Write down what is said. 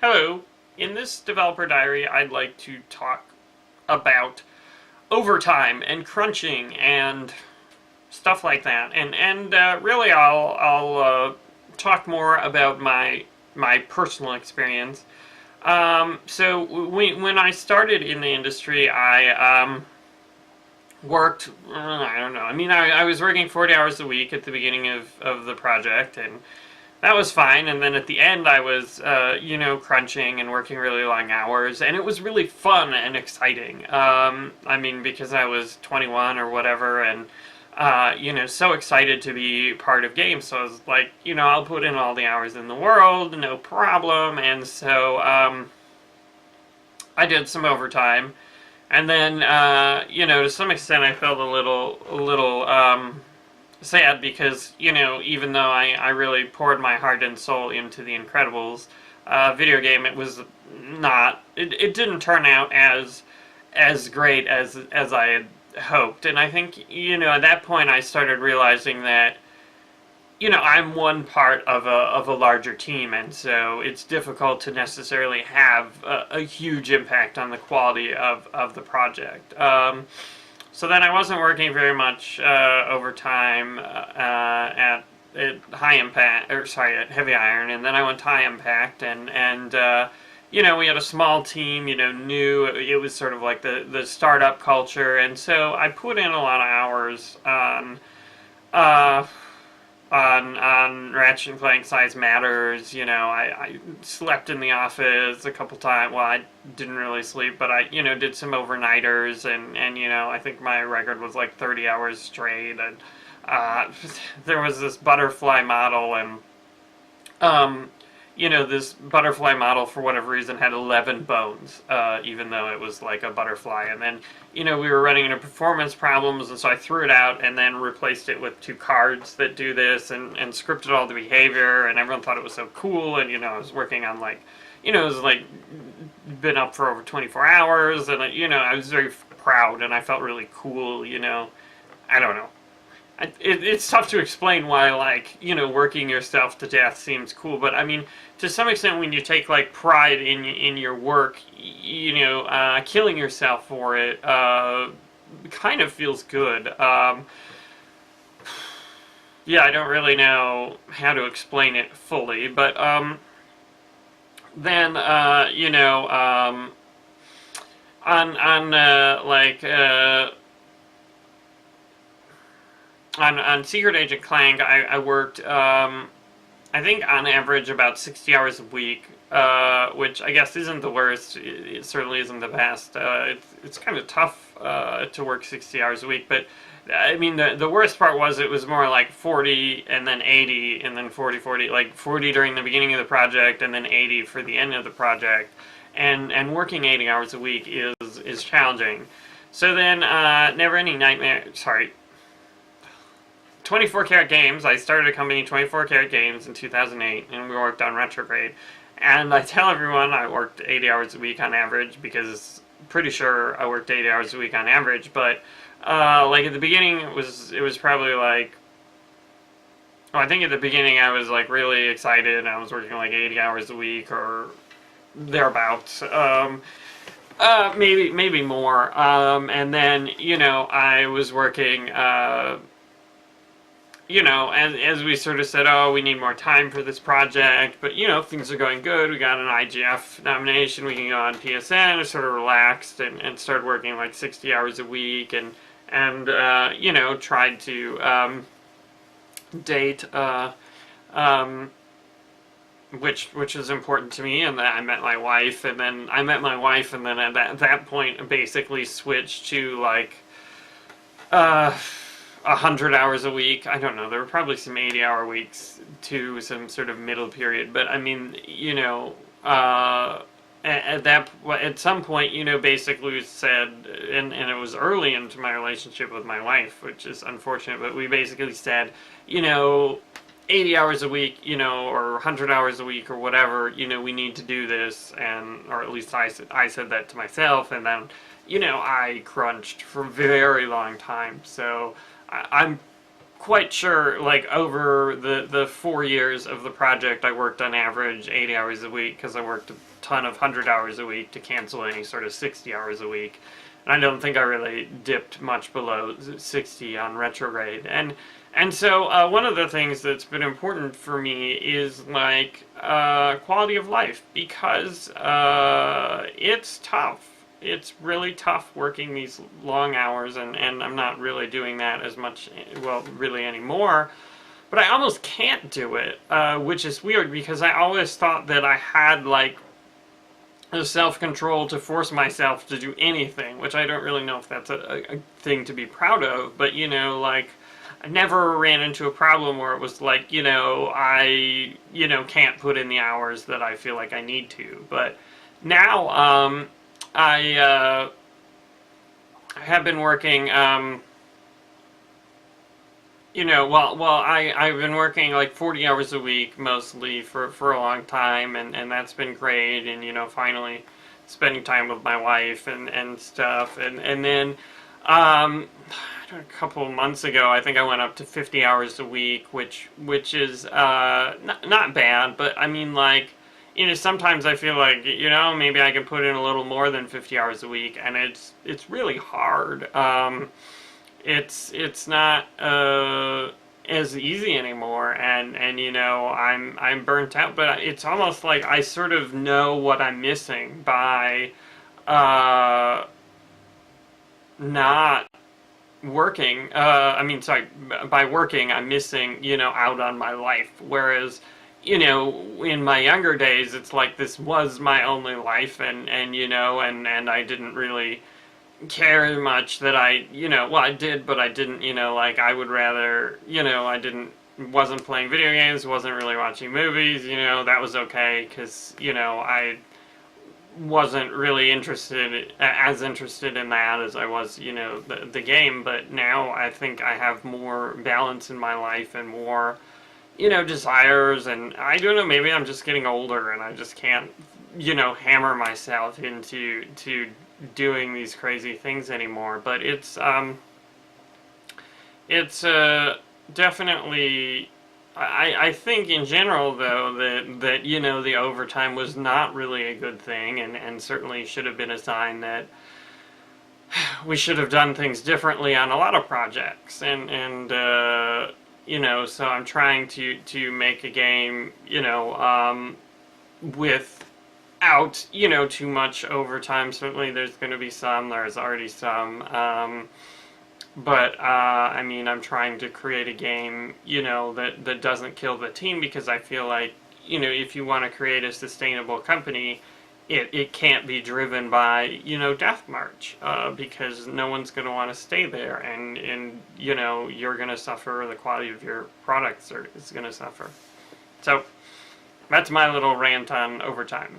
Hello. In this developer diary, I'd like to talk about overtime and crunching and stuff like that. And really, I'll talk more about my personal experience. So when I started in the industry, I worked. I don't know. I mean, I was working 40 hours a week at the beginning of the project, and that was fine. And then at the end, I was, crunching and working really long hours, and it was really fun and exciting. I mean, because I was 21 or whatever, and so excited to be part of games. So I was like, I'll put in all the hours in the world, no problem. And so I did some overtime, and then, to some extent, I felt a little sad because, even though I really poured my heart and soul into the Incredibles video game, it was not, it didn't turn out as great as I had hoped. And I think, at that point I started realizing that, I'm one part of a larger team, and so it's difficult to necessarily have a huge impact on the quality of the project. So then I wasn't working very much overtime at high impact, or sorry, at heavy iron, and then I went to high impact, and we had a small team, new. It was sort of like the startup culture, and so I put in a lot of hours uh, on Ratchet and Clank Size Matters. I slept in the office a couple times. Well, I didn't really sleep, but I, did some overnighters, and I think my record was like 30 hours straight, and there was this butterfly model, and this butterfly model, for whatever reason, had 11 bones, even though it was like a butterfly. And then, we were running into performance problems, and so I threw it out and then replaced it with 2 cards that do this, and scripted all the behavior, and everyone thought it was so cool. And, I was working on like, it was like been up for over 24 hours, and, I was very proud, and I felt really cool, I don't know. It's tough to explain why, like, working yourself to death seems cool, but I mean, to some extent, when you take like pride in your work, killing yourself for it kind of feels good. Yeah, I don't really know how to explain it fully, but then on like. On Secret Agent Clank, I worked, I think on average about 60 hours a week, which I guess isn't the worst. It certainly isn't the best. It's kind of tough to work 60 hours a week, but I mean, the worst part was it was more like 40 and then 80 and then 40, 40, like 40 during the beginning of the project and then 80 for the end of the project. And working 80 hours a week is challenging. So then, Neverending Nightmare, sorry, 24 Karat Games. I started a company, 24 Karat Games, in 2008, and we worked on Retrograde. And I tell everyone I worked 80 hours a week on average, because I'm pretty sure I worked 80 hours a week on average. But like at the beginning, it was probably like, I think at the beginning I was like really excited. I was working like 80 hours a week or thereabouts. Maybe more. And then I was working. As we sort of said, oh, we need more time for this project, but, things are going good. We got an IGF nomination. We can go on PSN. I sort of relaxed and started working like 60 hours a week, and tried to date, which is important to me. And I met my wife, and then at that point, basically switched to like, 100 hours a week. I don't know. There were probably some 80-hour weeks to some sort of middle period, but I mean, at some point, basically said, and it was early into my relationship with my wife, which is unfortunate, but we basically said, 80 hours a week, or 100 hours a week, or whatever, we need to do this, or at least I said that to myself, and then, I crunched for a very long time. So I'm quite sure, like, over the 4 years of the project, I worked on average 80 hours a week, because I worked a ton of 100 hours a week to cancel any sort of 60 hours a week. And I don't think I really dipped much below 60 on retrograde. And so one of the things that's been important for me is, like, quality of life, because it's tough. It's really tough working these long hours, and I'm not really doing that as much, well, really anymore. But I almost can't do it, which is weird, because I always thought that I had, like, the self-control to force myself to do anything, which I don't really know if that's a thing to be proud of, but, you know, like, I never ran into a problem where it was like, you know, I, you know, can't put in the hours that I feel like I need to. But now, I have been working, you know, I've been working like 40 hours a week mostly for a long time, and that's been great, and, you know, finally spending time with my wife and stuff, and then, a couple of months ago, I think I went up to 50 hours a week, which is, not bad, but I mean, like, you know, sometimes I feel like, you know, maybe I can put in a little more than 50 hours a week, and it's really hard. It's not as easy anymore, and you know, I'm burnt out, but it's almost like I sort of know what I'm missing by not working. I mean, sorry, by working, I'm missing, you know, out on my life, whereas, you know, in my younger days, it's like this was my only life, and you know, and I didn't really care much that I, you know, well, I did, but I didn't, you know, like, I would rather, you know, wasn't playing video games, wasn't really watching movies, you know, that was okay, because, you know, I wasn't really as interested in that as I was, you know, the game, but now I think I have more balance in my life and more, you know, desires, and I don't know, maybe I'm just getting older and I just can't, you know, hammer myself into doing these crazy things anymore. But it's definitely, I think in general, though, that you know, the overtime was not really a good thing, and certainly should have been a sign that we should have done things differently on a lot of projects, and you know, so I'm trying to make a game, you know, without, you know, too much overtime. Certainly there's going to be some, there's already some, but I mean, I'm trying to create a game, you know, that doesn't kill the team, because I feel like, you know, if you want to create a sustainable company, it can't be driven by, you know, death march, because no one's going to want to stay there, and you know, you're going to suffer, the quality of your products is going to suffer. So that's my little rant on overtime.